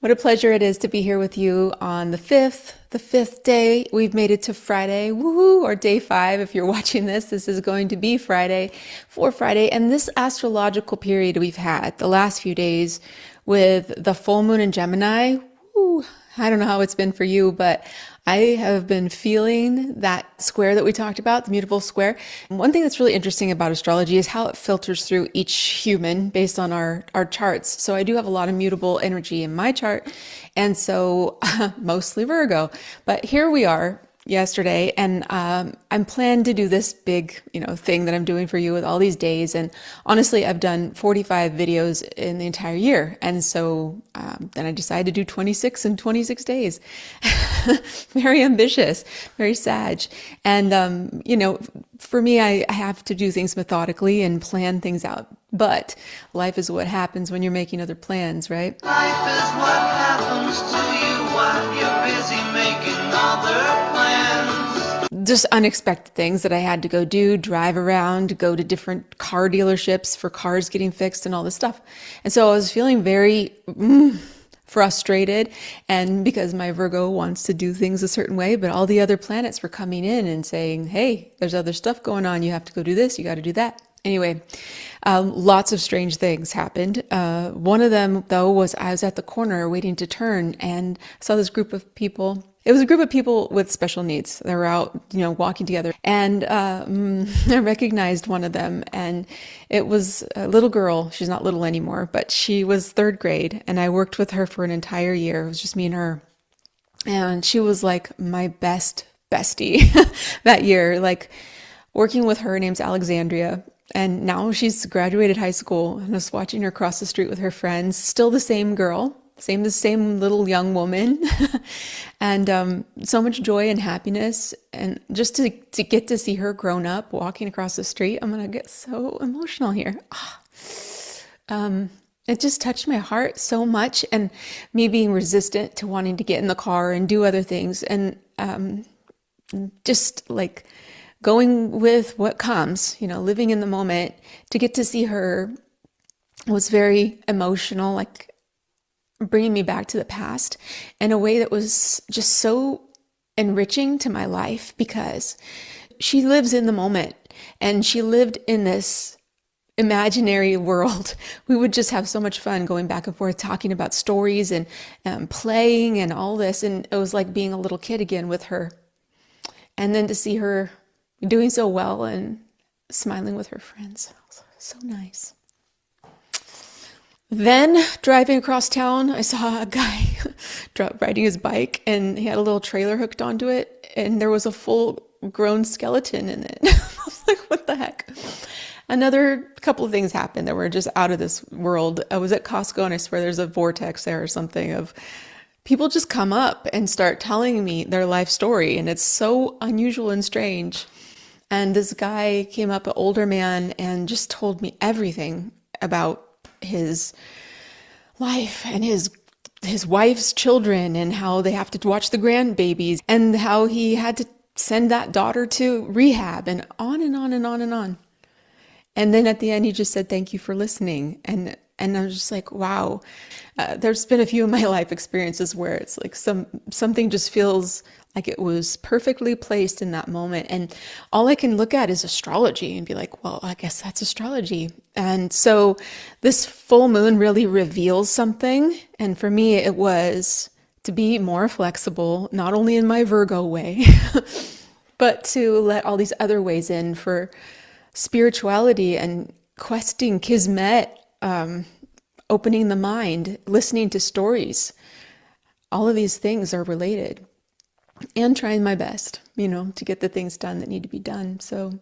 What a pleasure it is to be here with you on the fifth day. We've made it to Friday, woohoo, or day 5. If you're watching this, this is going to be Friday for Friday. And this astrological period we've had the last few days with the full moon in Gemini, woo, I don't know how it's been for you, but I have been feeling that square that we talked about, the mutable square. And one thing that's really interesting about astrology is how it filters through each human based on our charts. So I do have a lot of mutable energy in my chart, and so mostly Virgo. But here we are yesterday, and I'm planning to do this big, thing that I'm doing for you with all these days. And honestly, I've done 45 videos in the entire year, and so then I decided to do 26 in 26 days. Very ambitious, very sag. And for me, I have to do things methodically and plan things out. But life is what happens when you're making other plans, right? Life is what happens to you while you're busy making other plans. Just unexpected things that I had to go do, drive around, go to different car dealerships for cars getting fixed and all this stuff. And so I was feeling very frustrated, and because my Virgo wants to do things a certain way, but all the other planets were coming in and saying, hey, there's other stuff going on. You have to go do this. You got to do that. Anyway, lots of strange things happened. One of them, though, was I was at the corner waiting to turn and saw this group of people. It was a group of people with special needs. They were out, walking together. And I recognized one of them, and it was a little girl. She's not little anymore, but she was 3rd grade, and I worked with her for an entire year. It was just me and her. And she was like my best bestie that year. Like, working with her, her name's Alexandria. And now she's graduated high school, and I was watching her cross the street with her friends. Still the same girl, the same little young woman, and so much joy and happiness. And just to get to see her grown up, walking across the street, I'm gonna get so emotional here. It just touched my heart so much, and me being resistant to wanting to get in the car and do other things, and just like going with what comes, living in the moment. To get to see her was very emotional, like bringing me back to the past in a way that was just so enriching to my life, because she lives in the moment and she lived in this imaginary world. We would just have so much fun going back and forth, talking about stories and playing and all this. And it was like being a little kid again with her. And then to see her doing so well and smiling with her friends. So nice. Then driving across town, I saw a guy riding his bike, and he had a little trailer hooked onto it, and there was a full grown skeleton in it. I was like, what the heck? Another couple of things happened that were just out of this world. I was at Costco, and I swear there's a vortex there or something of people just come up and start telling me their life story, and it's so unusual and strange. And this guy came up, an older man, and just told me everything about his life and his wife's children, and how they have to watch the grandbabies, and how he had to send that daughter to rehab, and on and on and on and on. And then at the end, he just said, thank you for listening. And I was just like, wow. There's been a few of my life experiences where it's like something just feels like it was perfectly placed in that moment. And all I can look at is astrology and be like, well, I guess that's astrology. And so this full moon really reveals something. And for me, it was to be more flexible, not only in my Virgo way, but to let all these other ways in for spirituality and questing kismet, opening the mind, listening to stories. All of these things are related, and trying my best, to get the things done that need to be done. So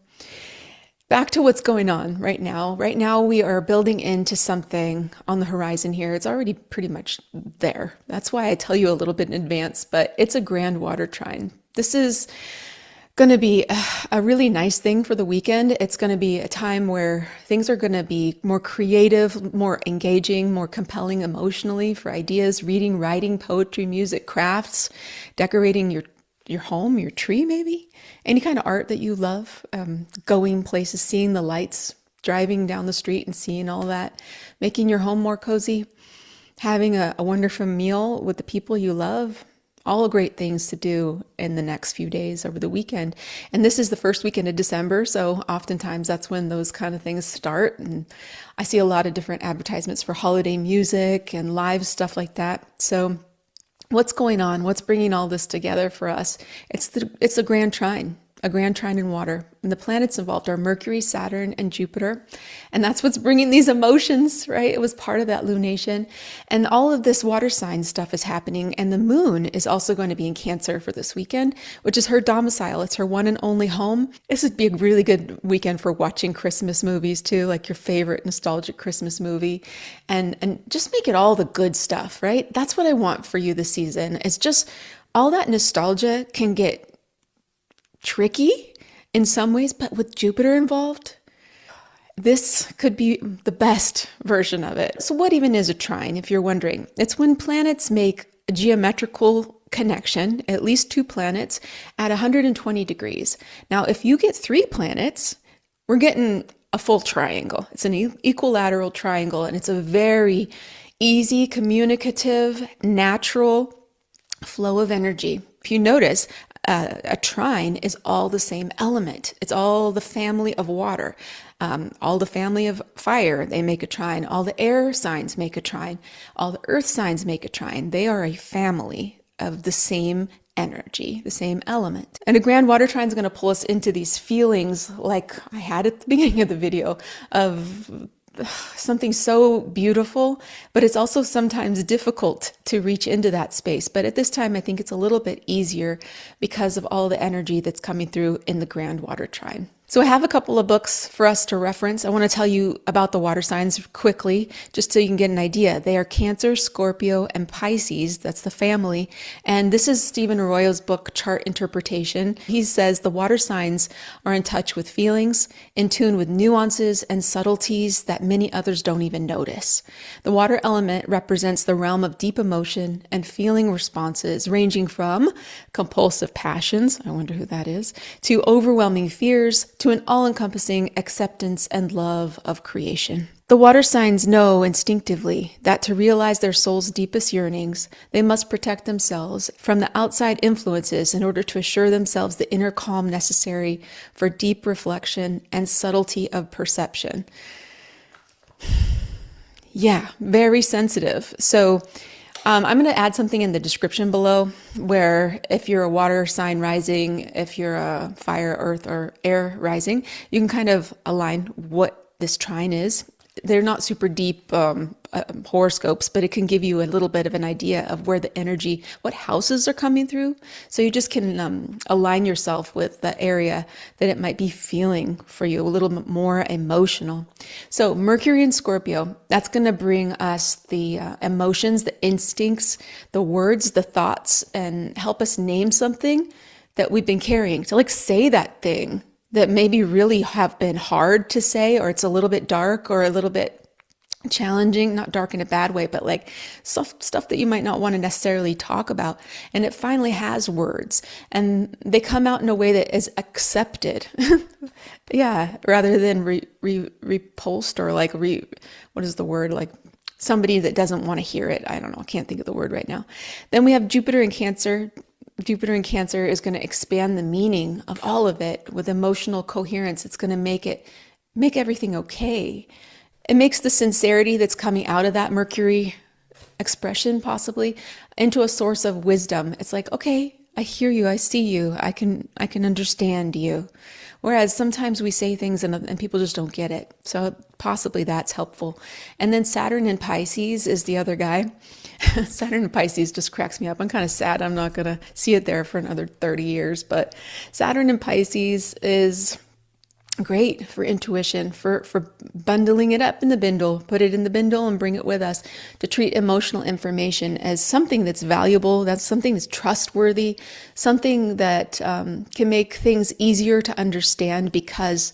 back to what's going on right now. Right now, we are building into something on the horizon here. It's already pretty much there. That's why I tell you a little bit in advance, but it's a Grand Water Trine. This is going to be a really nice thing for the weekend. It's going to be a time where things are going to be more creative, more engaging, more compelling emotionally for ideas, reading, writing, poetry, music, crafts, decorating your home, your tree, maybe any kind of art that you love, going places, seeing the lights, driving down the street and seeing all that, making your home more cozy. having a wonderful meal with the people you love. All great things to do in the next few days over the weekend. And this is the first weekend of December, so oftentimes that's when those kind of things start. And I see a lot of different advertisements for holiday music and live stuff like that. So what's going on? What's bringing all this together for us? It's a Grand Trine. A Grand Trine in water. And the planets involved are Mercury, Saturn, and Jupiter. And that's what's bringing these emotions, right? It was part of that lunation. And all of this water sign stuff is happening. And the moon is also going to be in Cancer for this weekend, which is her domicile. It's her one and only home. This would be a really good weekend for watching Christmas movies too, like your favorite nostalgic Christmas movie. And just make it all the good stuff, right? That's what I want for you this season. It's just all that nostalgia can get tricky in some ways, but with Jupiter involved, this could be the best version of it. So what even is a trine, if you're wondering? It's when planets make a geometrical connection, at least two planets, at 120 degrees. Now, if you get three planets, we're getting a full triangle. It's an equilateral triangle, and it's a very easy, communicative, natural flow of energy. If you notice, a trine is all the same element. It's all the family of water, all the family of fire. They make a trine. All the air signs make a trine. All the earth signs make a trine. They are a family of the same energy, the same element. And a Grand Water Trine is going to pull us into these feelings like I had at the beginning of the video of something so beautiful, but it's also sometimes difficult to reach into that space. But at this time, I think it's a little bit easier because of all the energy that's coming through in the Grand Water Trine. So I have a couple of books for us to reference. I want to tell you about the water signs quickly, just so you can get an idea. They are Cancer, Scorpio, and Pisces. That's the family. And this is Stephen Arroyo's book, Chart Interpretation. He says the water signs are in touch with feelings, in tune with nuances and subtleties that many others don't even notice. The water element represents the realm of deep emotion and feeling responses, ranging from compulsive passions, I wonder who that is, to overwhelming fears, to an all-encompassing acceptance and love of creation. The water signs know instinctively that to realize their soul's deepest yearnings, they must protect themselves from the outside influences in order to assure themselves the inner calm necessary for deep reflection and subtlety of perception. Yeah, very sensitive. So I'm going to add something in the description below where if you're a water sign rising, if you're a fire, earth, or air rising, you can kind of align what this trine is. They're not super deep horoscopes, but it can give you a little bit of an idea of where the energy, what houses are coming through. So you just can align yourself with the area that it might be feeling for you, a little bit more emotional. So Mercury and Scorpio, that's going to bring us the emotions, the instincts, the words, the thoughts, and help us name something that we've been carrying. So like say that thing that maybe really have been hard to say, or it's a little bit dark or a little bit challenging, not dark in a bad way, but like stuff that you might not want to necessarily talk about. And it finally has words and they come out in a way that is accepted. Yeah. Rather than repulsed or like what is the word? Like somebody that doesn't want to hear it. I don't know. I can't think of the word right now. Then we have Jupiter in Cancer. Jupiter in Cancer is going to expand the meaning of all of it with emotional coherence. It's going to make everything okay. It makes the sincerity that's coming out of that Mercury expression possibly into a source of wisdom. It's like, okay, I hear you, I see you, I can understand you. Whereas sometimes we say things and people just don't get it. So possibly that's helpful. And then Saturn in Pisces is the other guy. Saturn in Pisces just cracks me up. I'm kind of sad I'm not going to see it there for another 30 years. But Saturn in Pisces is great for intuition, for bundling it up in the bindle, put it in the bindle and bring it with us to treat emotional information as something that's valuable, that's something that's trustworthy, something that can make things easier to understand because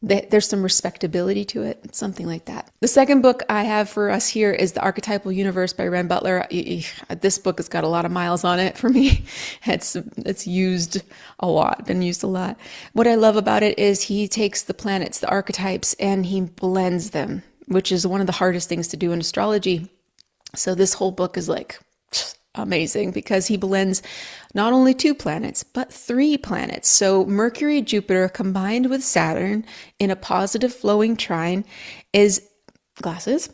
there's some respectability to it, something like that. The second book I have for us here is The Archetypal Universe by Ren Butler. This book has got a lot of miles on it for me. It's used a lot, been used a lot. What I love about it is he takes the planets, the archetypes, and he blends them, which is one of the hardest things to do in astrology. So this whole book is like amazing because he blends not only 2 planets, but 3 planets. So Mercury, Jupiter combined with Saturn in a positive flowing trine is glasses.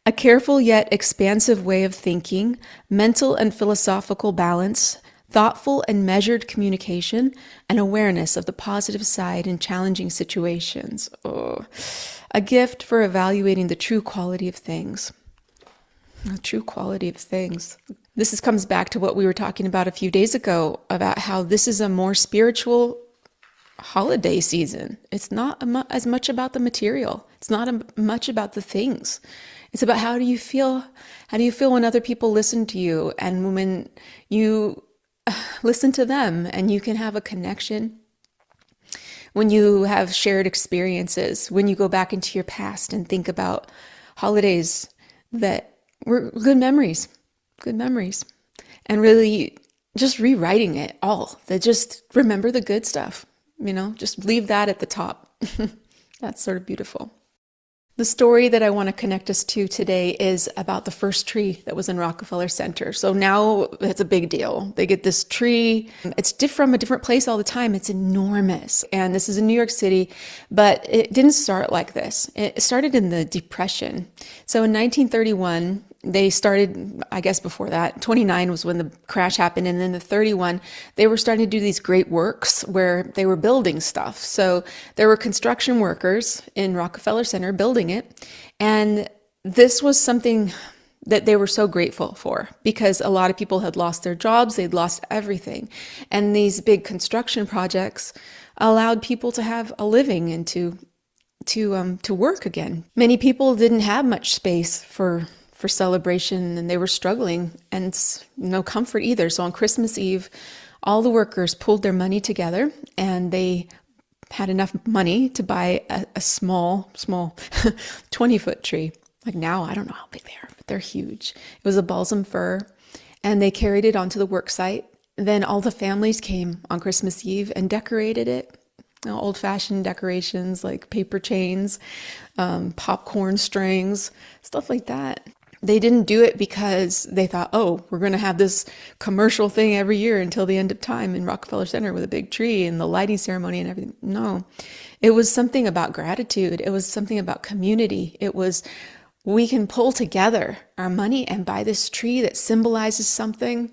A careful yet expansive way of thinking, mental and philosophical balance, thoughtful and measured communication, and awareness of the positive side in challenging situations. Oh, a gift for evaluating the true quality of things. The true quality of things. Comes back to what we were talking about a few days ago about how this is a more spiritual holiday season. It's not as much about the material. It's not much about the things. It's about how do you feel? How do you feel when other people listen to you and when you listen to them and you can have a connection? When you have shared experiences, when you go back into your past and think about holidays that were good memories, and really just rewriting it all. That just remember the good stuff, just leave that at the top. That's sort of beautiful. The story that I want to connect us to today is about the first tree that was in Rockefeller Center. So now it's a big deal. They get this tree. It's from a different place all the time. It's enormous. And this is in New York City, but it didn't start like this. It started in the Depression. So in 1931, they started, I guess before that, 29 was when the crash happened. And then the 31, they were starting to do these great works where they were building stuff. So there were construction workers in Rockefeller Center building it. And this was something that they were so grateful for because a lot of people had lost their jobs. They'd lost everything. And these big construction projects allowed people to have a living and to work again. Many people didn't have much space for celebration and they were struggling and no comfort either. So on Christmas Eve, all the workers pulled their money together and they had enough money to buy a small 20-foot tree. Like now, I don't know how big they are, but they're huge. It was a balsam fir and they carried it onto the work site. Then all the families came on Christmas Eve and decorated it. Old-fashioned decorations like paper chains, popcorn strings, stuff like that. They didn't do it because they thought, oh, we're going to have this commercial thing every year until the end of time in Rockefeller Center with a big tree and the lighting ceremony and everything. No, it was something about gratitude. It was something about community. It was, we can pull together our money and buy this tree that symbolizes something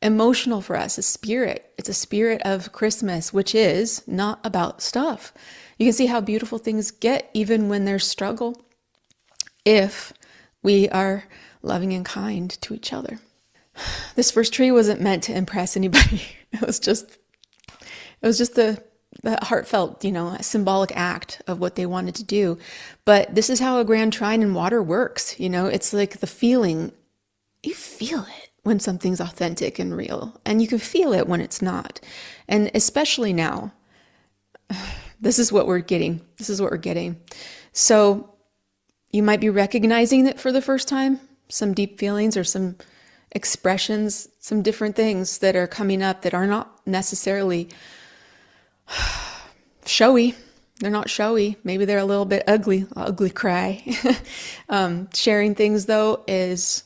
emotional for us, a spirit. It's a spirit of Christmas, which is not about stuff. You can see how beautiful things get even when there's struggle, if we are loving and kind to each other. This first tree wasn't meant to impress anybody. It was just the heartfelt, a symbolic act of what they wanted to do. But this is how a grand trine in water works. It's like the feeling, you feel it when something's authentic and real, and you can feel it when it's not. And especially now, this is what we're getting. So you might be recognizing it for the first time, some deep feelings or some expressions, some different things that are coming up that are not necessarily showy. They're not showy. Maybe they're a little bit ugly cry. Sharing things though is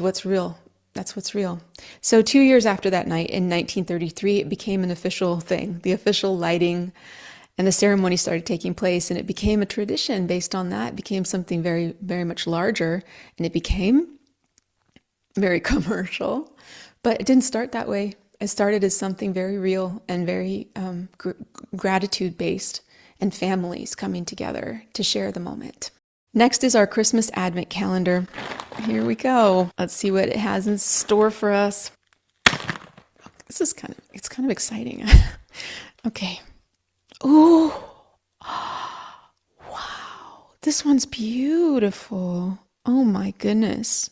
what's real. That's what's real. So 2 years after that night in 1933, it became an official thing. The official lighting and the ceremony started taking place, and it became a tradition based on that. It became something very, very much larger, and it became very commercial. But it didn't start that way. It started as something very real and very gratitude-based, and families coming together to share the moment. Next is our Christmas Advent calendar. Here we go. Let's see what it has in store for us. It's kind of exciting. Okay. Ooh. Wow. This one's beautiful. Oh my goodness.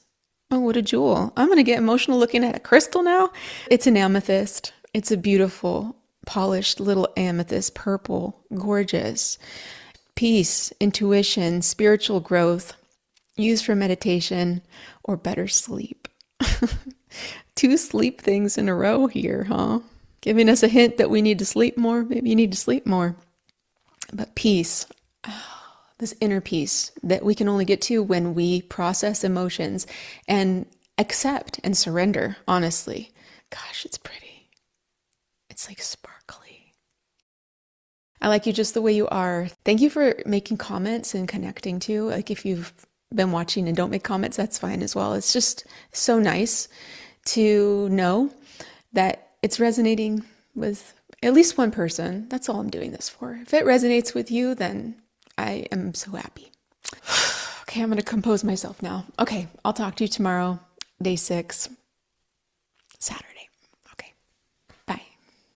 Oh, what a jewel. I'm going to get emotional looking at a crystal now. It's an amethyst. It's a beautiful, polished little amethyst, purple, gorgeous. Peace, intuition, spiritual growth, used for meditation or better sleep. 2 sleep things in a row here, huh? Giving us a hint that we need to sleep more. Maybe you need to sleep more. But peace, this inner peace that we can only get to when we process emotions and accept and surrender, honestly. Gosh, it's pretty. It's like sparkly. I like you just the way you are. Thank you for making comments and connecting too. Like if you've been watching and don't make comments, that's fine as well. It's just so nice to know that it's resonating with at least one person. That's all I'm doing this for. If it resonates with you, then I am so happy. Okay, I'm going to compose myself now. Okay, I'll talk to you tomorrow, day 6, Saturday.